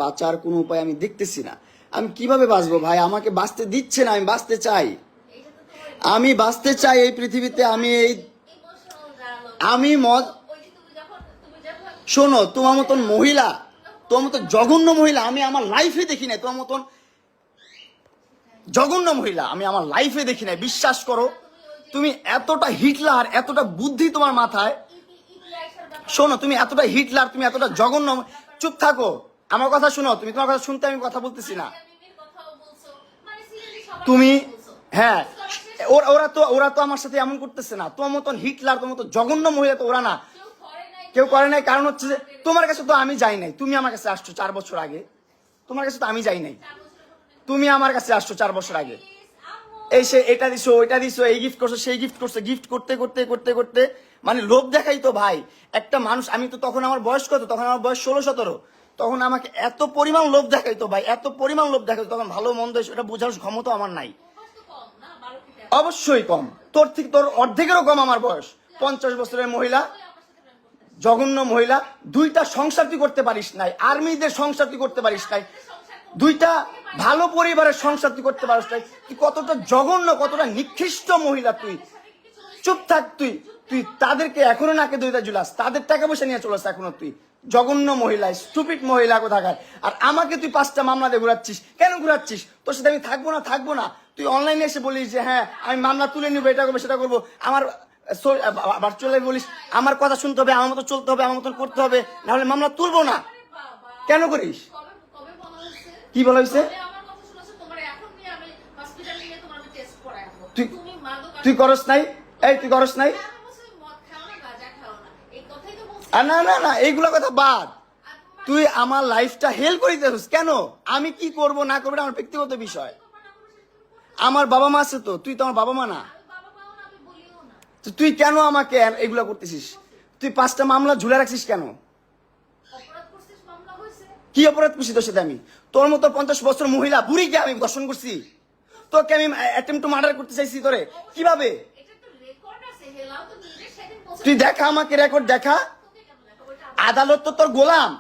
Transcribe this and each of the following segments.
বাঁচার কোনো উপায় আমি দেখতেছি না। আমি কিভাবে বাঁচবো ভাই? আমাকে বাঁচতে দিচ্ছে না। আমি বাঁচতে চাই, আমি বাঁচতে চাই এই পৃথিবীতে। আমি মদ, শোনো, তোমার মতন মহিলা, তোমার মতন জঘন্য মহিলা আমি আমার লাইফে দেখি নাই। তোমার মতন জঘন্য মহিলা আমি আমার লাইফে দেখি নাই, বিশ্বাস করো। তুমি এতটা হিটলার, এতটা বুদ্ধি তোমার মাথায়। শোনো, তুমি এতটা হিটলার, তুমি এতটা জঘন্য। চুপ থাকো, আমার কথা শুনো। তুমি তোমার কথা শুনতে আমি কথা বলতেছি না। তুমি, হ্যাঁ, ওরা তো আমার সাথে এমন করতেছে না। তোমার মতন হিটলার, তোমার মতো জঘন্য মহিলা তো ওরা না, কেউ করে নাই। কারণ হচ্ছে যে তোমার কাছে তো আমি যাই নাই। তুমি আমার কাছে আসছো 4 বছর আগে, তোমার কাছে তো আমি যাই নাই। তুমি আমার কাছে আসছো 4 বছর আগে, এই সে এটা দিছো, ওইটা দিছো, এই গিফট করছো, সেই গিফট করছো। গিফট করতে করতে করতে করতে মানে লোভ দেখাই তো ভাই একটা মানুষ। আমি তো তখন, আমার বয়স কত? তখন আমার বয়স 16-17। তখন আমাকে এত পরিমাণ লোভ দেখাইতো ভাই, এত পরিমাণ লোভ দেখাইতো। তখন ভালো মন্দ এটা বোঝার ক্ষমতা আমার নাই, অবশ্যই কম। তোর থেকে, তোর অর্ধেকেরও কম আমার বয়স। 50 বছরের মহিলা, জঘন্য মহিলা। 2টা সংসার তুই করতে পারিস নাই, আর্মিদের সংসার তুই করতে পারিস নাই, 2টা ভালো পরিবারের সংসার তুই করতে পারিস নাই। তুই কতটা জঘন্য, কতটা নিকৃষ্ট মহিলা তুই। চুপ থাক তুই। তুই তাদেরকে এখনো নাকে দইটা ঝুলাস, তাদের টাকা পয়সা নিয়ে চলাস এখনো তুই। জঘন্য মহিলা, স্টুপিড মহিলা কোথাকার। আর আমাকে তুই 5টা মামলা দিয়ে ঘুরাচ্ছিস। কেন ঘুরাচ্ছিস? তোর সাথে আমি থাকবো না, থাকবো না। তুই অনলাইনে এসে বলিস যে হ্যাঁ আমি মামলা তুলে নিবো, এটা করবো, সেটা করবো। আমার ভার্চুয়ালি বলিস আমার কথা শুনতে হবে, আমার মতো চলতে হবে, আমার মতন করতে হবে, নাহলে মামলা তুলবো না। কেন করিস? কি বলা হয়েছে? তুই করস নাই? এই তুই করস নাই? না না না, এইগুলা কথা বাদ। তুই আমার লাইফটা হেল করে দিতেছিস কেন? আমি কি করব না করবো আমার ব্যক্তিগত বিষয়। আমার বাবা মা আছে তো, তুই তো আমার বাবা মা না। তুই কেন আমাকে এগুলা করতেছিস? তুই 5টা মামলা ঝুলে রাখছিস কেন? কি অপরাধ করছি তোর সাথে আমি? তোর মতো 50 বছর মহিলা বুড়িকে আমি দর্শন করছি? তোকে আমি অ্যাটেম্প টু মার্ডার করতে চাইছি তোরে? কিভাবে? তুই দেখা, আমাকে রেকর্ড দেখা। আদালত তো তোর গোলাম।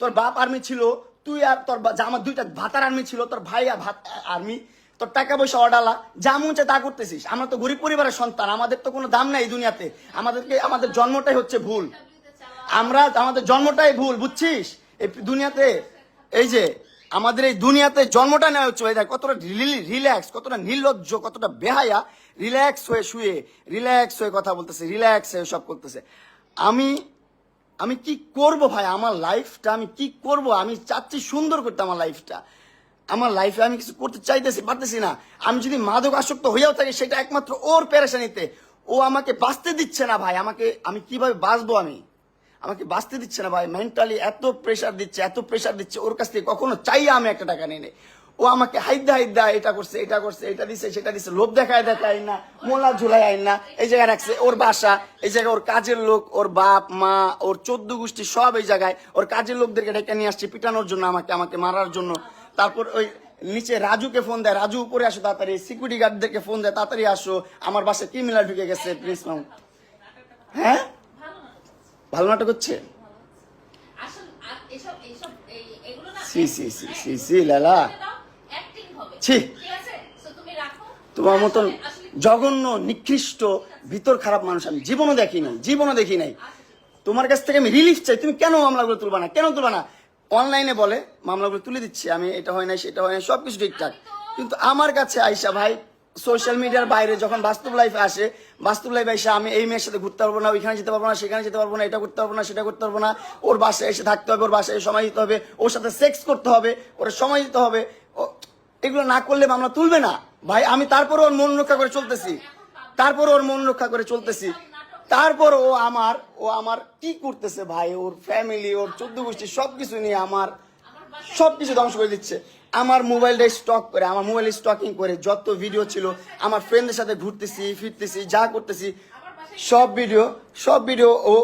তোর বাপ আর্মি ছিল, তুই আর তোর আমার 2টা ভাতার আর্মি ছিল, তোর ভাই আর আর্মি। তোর টাকা পয়সা অডালা, যা মন চায় তা করতেছিস। আমরা তো গরিব পরিবারের সন্তান, আমাদের তো কোনো দাম নাই এই দুনিয়াতে। আমাদের জন্মটাই হচ্ছে ভুল। আমাদের জন্মটাই ভুল, বুঝছিস? এই দুনিয়াতে, এই যে আমাদের এই দুনিয়াতে জন্মটা নেওয়া হচ্ছে। ভাই কতটা রিল্যাক্স, কতটা নির্লজ্জ, কতটা বেহায়া। রিল্যাক্স হয়ে শুয়ে, রিল্যাক্স হয়ে কথা বলতেছে, রিল্যাক্স হয়ে সব করতেছে। আমি কি করব ভাই? আমার লাইফটা আমি কি করব? আমি চাচ্ছি সুন্দর করতে আমার লাইফটা। আমার লাইফে আমি কিছু করতে চাইতেছি, পারতেছি না। আমি যদি মাদক আসক্ত হইয়াও থাকি, সেটা একমাত্র ওর পেরেশানিতে। ও আমাকে বাঁচতে দিচ্ছে না ভাই। আমি কিভাবে বাঁচবো? আমাকে বাঁচতে দিচ্ছে না ভাই। মেন্টালি এত প্রেশার দিচ্ছে, এত প্রেশার দিচ্ছে। ওর কাছ থেকে কখনো চাইয়া আমি একটা টাকা নিয়ে নেই। ও আমাকে হাইদা এটা করছে, এটা করছে, এটা দিছে, সেটা দিছে। লোভ দেখায় না, মোলা ঝুলাই আইন না। এই জায়গায় রাখছে ওর বাসা, এই জায়গায় ওর কাজের লোক, ওর বাপ মা, ওর 14 গোষ্ঠী সব এই জায়গায়। ওর কাজের লোকদেরকে ডেকে নিয়ে আসছে পিটানোর জন্য, আমাকে মারার জন্য। তারপর ওই নিচে রাজুকে ফোন দেয়, রাজু উপরে আসো তাড়াতাড়ি। সিকিউরিটি গার্ডদেরকে ফোন দেয়, তাড়াতাড়ি আসো, আমার বাসায় ক্রিমিনাল ঢুকে গেছে, প্লিজ মাম। হ্যাঁ, ভালো নাটক হচ্ছে। লালা, ছি, তোমার মতন জঘন্য নিকৃষ্ট ভিতর খারাপ মানুষ আমি জীবনও দেখি নাই। তোমার কাছ থেকে আমি রিলিফ চাই। তুমি কেন মামলাগুলো তুলবা না? কেন তুলবা না? অনলাইনে বলে মামলাগুলো তুলে দিচ্ছি আমি, এটা হয় নাই, সেটা হয় নাই, সবকিছু ঠিকঠাক। কিন্তু আমার কাছে আইসা ভাই, সোশ্যাল মিডিয়ার বাইরে যখন বাস্তব লাইফে আসে, বাস্তব লাইফে এসে আমি এই মেয়ের সাথে ঘুরতে পারবো না, ওইখানে যেতে পারবো না, সেখানে যেতে পারবো না, এটা করতে পারবো না, সেটা করতে পারবো না, ওর বাসায় এসে থাকতে হবে, ওর বাসায় সময় দিতে হবে, ওর সাথে সেক্স করতে হবে, ওর সময় দিতে হবে। এগুলো না করলে মামলা তুলবে না ভাই। আমি তারপর ওর মন রক্ষা করে চলতেছি, তারপর ও আমার কি করতেছে ভাই? ওর ফ্যামিলি, ওর 14 গোষ্ঠী সবকিছু নিয়ে আমার সবকিছু ধ্বংস করে দিচ্ছে। আমার মোবাইলটা স্টকিং করে যত ভিডিও ছিল, আমার ফ্রেন্ডদের সাথে ঘুরতেছি ফিরতেছি, যা করতেছি, সব ভিডিও ও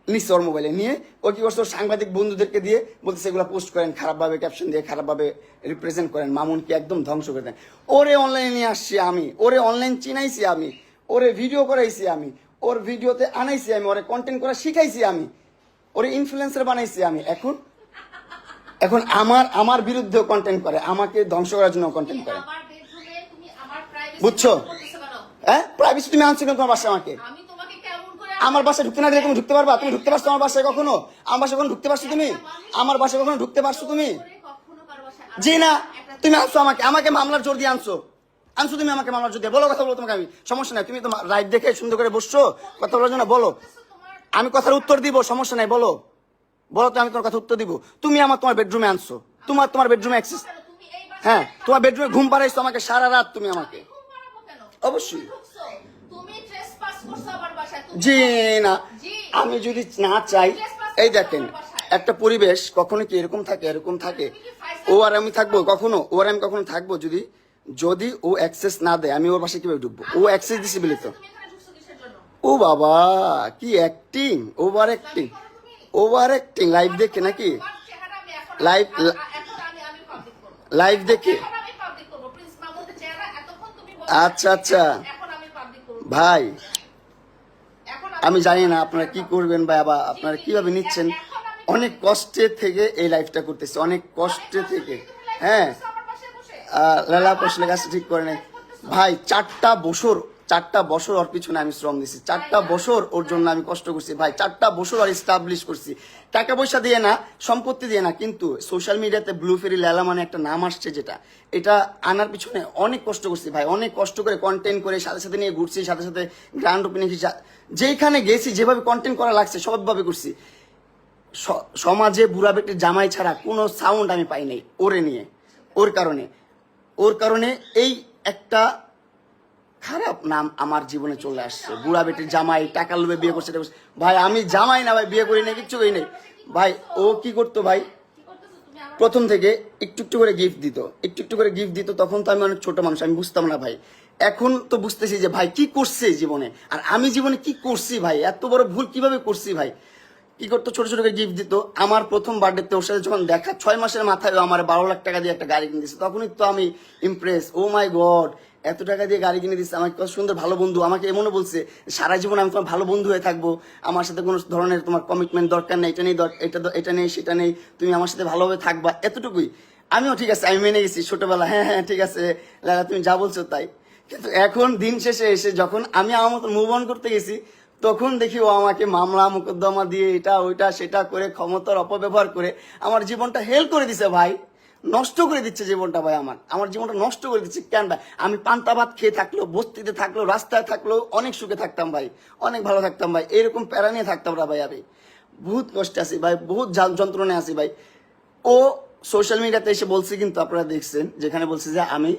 নিচ্ছে ওর মোবাইলে নিয়ে। ও কি করছে? ওর সাংবাদিক বন্ধুদেরকে দিয়ে বলতেছে এগুলো পোস্ট করেন, খারাপভাবে ক্যাপশন দিয়ে খারাপভাবে রিপ্রেজেন্ট করেন, মামুনকে একদম ধ্বংস করে দেন। ওরে অনলাইনে নিয়ে আসছি আমি, ওরে অনলাইন চিনাইছি আমি, ওরে ভিডিও করাইছি আমি, ওর ভিডিওতে আনাইছি আমি, ওরে কন্টেন্ট করা শিখাইছি আমি, ওরে ইনফ্লুয়েন্সার বানাইছি আমি। এখন আমার বিরুদ্ধেও কন্টেন্ট করে, আমাকে ধ্বংস করার জন্য কন্টেন্ট করে, আমার বেডরুমে তুমি আমার প্রাইভেসি বুঝছো? করতেছো কেন? হ্যাঁ, প্রাইভেসি তুমি আনছো কেন তোমার বাসায়? আমাকে আমি তোমাকে কেমন করে আমার বাসায় ঢুকতে না দিলে তুমি ঢুকতে পারবা? তুমি ঢুকতে পারছো আমার বাসায় কখনো? আমার বাসায় কখনো ঢুকতে পারছো তুমি? আমার বাসায় কখনো ঢুকতে পারছো তুমি? কখনো কারো বাসায় জি না, তুমি আনছো আমাকে মামলার জোর দিয়ে আনছো তুমি আমাকে মামলার জোর দিয়ে। বলো কথা বলো, তোমাকে আমি সমস্যা নাই, তুমি তো লাইভ দেখে সুন্দর করে বসছো কথা বলার জন্য, বলো আমি কথার উত্তর দিব, সমস্যা নাই, বলো তো আমি তোমার কথা উত্তর দিব। তুমি তোমার বেডরুমে আনছো, তোমার বেডরুমে অ্যাক্সেস, তুমি এই হ্যাঁ তোমার বেডরুমে ঘুম পাড়াইছো আমাকে সারা রাত তুমি আমাকে। ঘুম পাড়াবো কেন? অবশ্যই। ঢুকছো, তুমি ট্রেসপাস করছো আমার বাসায়। তুমি জি না, জি। আমি যদি না চাই, এই দেখেন একটা পরিবেশ কখনো কি এরকম থাকে, ও আর আমি থাকবো কখনো, থাকবো যদি ও অ্যাক্সেস না দেয়, আমি ওর বাসায় কিভাবে ঢুকবো? ও অ্যাক্সেস দিছে বলে তো। তুমি এখানে ঢুকছো কিসের জন্য? ও বাবা, কি অ্যাক্টিং, ওভার অ্যাক্টিং লাইভ দেখে নাকি? তোমার চেহারা আমি এখন Live- এখন আমি পাবলিক করব। লাইভ দেখে? এখন আমি পাবলিক করব। প্রিন্স মামুনের চেহারা এতক্ষণ তুমি আচ্ছা এখন আমি পাবলিক করব। ভাই, এখন আমি জানি না আপনারা কি করবেন বা আপনারা কিভাবে নিচ্ছেন। অনেক কষ্টে থেকে এই লাইফটা করতেছি, অনেক কষ্টে থেকে। হ্যাঁ, আমার বাসায় বসে লালা পশলে কাছে ঠিক করে নেই ভাই। 4টা বছর ওর পিছনে আমি শ্রম দিছি, 4টা বছর ওর জন্য আমি কষ্ট করছি ভাই, 4টা বছর আর এস্টাবলিশ করছি, টাকা পয়সা দিয়ে না, সম্পত্তি দিয়ে না, কিন্তু সোশ্যাল মিডিয়াতে ব্লু ফেরি লেলা মানে একটা নাম আসছে, এটা আনার পিছনে অনেক কষ্ট করছি ভাই, অনেক কষ্ট করে কন্টেন্ট করে সাথে নিয়ে ঘুরছি, সাথে গ্র্যান্ড ওপেনিং যেখানে গেছি যেভাবে কন্টেন্ট করা লাগছে সবভাবে করছি। সমাজে বুড়া বেটির জামাই ছাড়া কোনো সাউন্ড আমি পাই নাই ওরে নিয়ে। ওর কারণে এই একটা খারাপ নাম আমার জীবনে চলে আসছে। বুড়া বেটির জামাই, টাকা লোভে বিয়ে করছে। ভাই আমি জামাই না ভাই, বিয়ে করি না, কিচ্ছু করি নাই ভাই। ও কি করতো ভাই, প্রথম থেকে একটু করে গিফট দিত, তখন তো আমি অনেক ছোট মানুষ, আমি বুঝতাম না ভাই। এখন তো বুঝতেছি যে ভাই কি করছে জীবনে, আর আমি জীবনে কি করছি ভাই, এত বড় ভুল কিভাবে করছি ভাই। কি করতো, ছোট করে গিফট দিত। আমার প্রথম বার্থডেতে ওর সাথে যখন দেখা, 6 মাসের মাথায় আমার 12 লাখ টাকা দিয়ে একটা গাড়ি কিনে দিচ্ছে, তখনই তো আমি ইমপ্রেস। ও মাই গড, এত টাকা দিয়ে গাড়ি কিনে দিচ্ছে আমাকে, কত সুন্দর ভালো বন্ধু। আমাকে এমনও বলছে সারা জীবন আমি তোমার ভালো বন্ধু হয়ে থাকবো, আমার সাথে কোনো ধরনের তোমার কমিটমেন্ট দরকার নেই, এটা নেই সেটা নেই, তুমি আমার সাথে ভালোভাবে থাকবা, এতটুকুই। আমিও ঠিক আছে, আমি মেনে গেছি ছোটবেলা, হ্যাঁ ঠিক আছে লালা তুমি যা বলছো তাই। কিন্তু এখন দিন শেষে এসে যখন আমি আমার মতো মুভ অন করতে গেছি, তখন দেখি ও আমাকে মামলা মোকদ্দমা দিয়ে এটা ওইটা সেটা করে, ক্ষমতার অপব্যবহার করে আমার জীবনটা হেল করে দিছে ভাই, নষ্ট করে দিচ্ছে জীবনটা ভাই। আমার জীবনটা নষ্ট করে দিচ্ছে কেন ভাই? আমি পান্তা ভাত খেয়ে থাকলো, বস্তিতে থাকলো, রাস্তায় থাকলো, অনেক সুখে থাকতাম ভাই, অনেক ভালো থাকতাম ভাই, এরকম প্যারা নিয়ে থাকতাম না ভাই। আমি বহুত কষ্টে আছি ভাই, বহুত যন্ত্রণায় আছি ভাই। ও সোশ্যাল মিডিয়াতে এসে বলছে, কিন্তু আপনারা দেখছেন, যেখানে বলছে যে আমি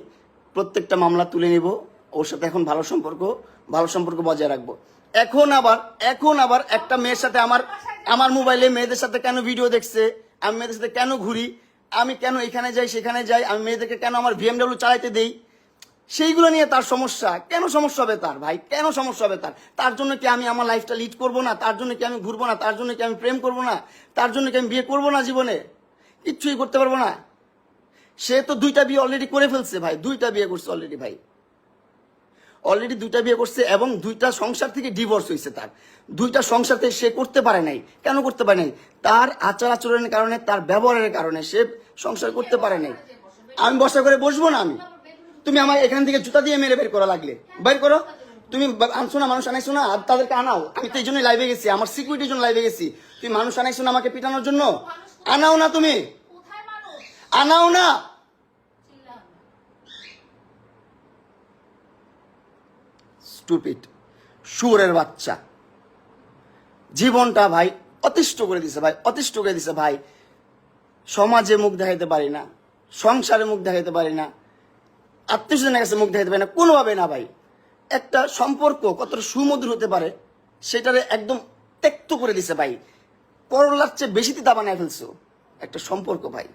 প্রত্যেকটা মামলা তুলে নিব, ওর সাথে এখন ভালো সম্পর্ক বজায় রাখবো। এখন আবার একটা মেয়ের সাথে আমার মোবাইলে মেয়েদের সাথে কেন ভিডিও দেখছে, আমি মেয়েদের সাথে কেন ঘুরি, আমি কেন এখানে যাই সেখানে যাই, আমি মেয়েদেরকে কেন আমার BMW চালাইতে দেই, সেইগুলো নিয়ে তার সমস্যা। কেন সমস্যা হবে তার ভাই, কেন সমস্যা হবে তার জন্য কি আমি আমার লাইফটা লিড করবো না? তার জন্য কি আমি ঘুরবো না? তার জন্য কি আমি প্রেম করবো না? তার জন্য কি আমি বিয়ে করবো না? জীবনে কিচ্ছুই করতে পারবো না। সে তো 2টা বিয়ে অলরেডি করে ফেলছে ভাই, 2টা বিয়ে করছে অলরেডি ভাই, অলরেডি 2টা বিয়ে করছে, এবং 2টা সংসার থেকে ডিভোর্স হয়েছে তার। 2টা সংসার থেকে সে করতে পারে নাই। কেন করতে পারে নাই? তার আচার আচরণের কারণে, তার ব্যবহারের কারণে সে সংসার করতে পারে নাই। আমি বসা করে বসবো না আমি? তুমি আমার এখান থেকে জুতা দিয়ে মেরে বের করা লাগলে বের করো। তুমি আনছো না, মানুষ আনাইছো না, তাদেরকে আনাও। আমি তো এই জন্যই লাইভে গেছি, আমার সিকিউরিটির জন্য লাইভে গেছি। তুমি মানুষ আনাইছো না আমাকে পিটানোর জন্য? আনাও না, তুমি কোথায় মানুষ? আনাও না। স্টুপিড শুয়োরের বাচ্চা, জীবনটা ভাই অতিষ্ঠ করে দিছে ভাই। সমাজে মুখ দেখাইতে পারি না, সংসারে মুখ দেখাইতে পারি না, আত্মীয় স্বজনের কাছে মুখ দেখাইতে পারি না, কোনোভাবে না ভাই। একটা সম্পর্ক কতটা সুমধুর হতে পারে সেটারে একদম ত্যক্ত করে দিছে ভাই। করলার চেয়ে বেশি তিতা বানায় ফেলছো একটা সম্পর্ক ভাই।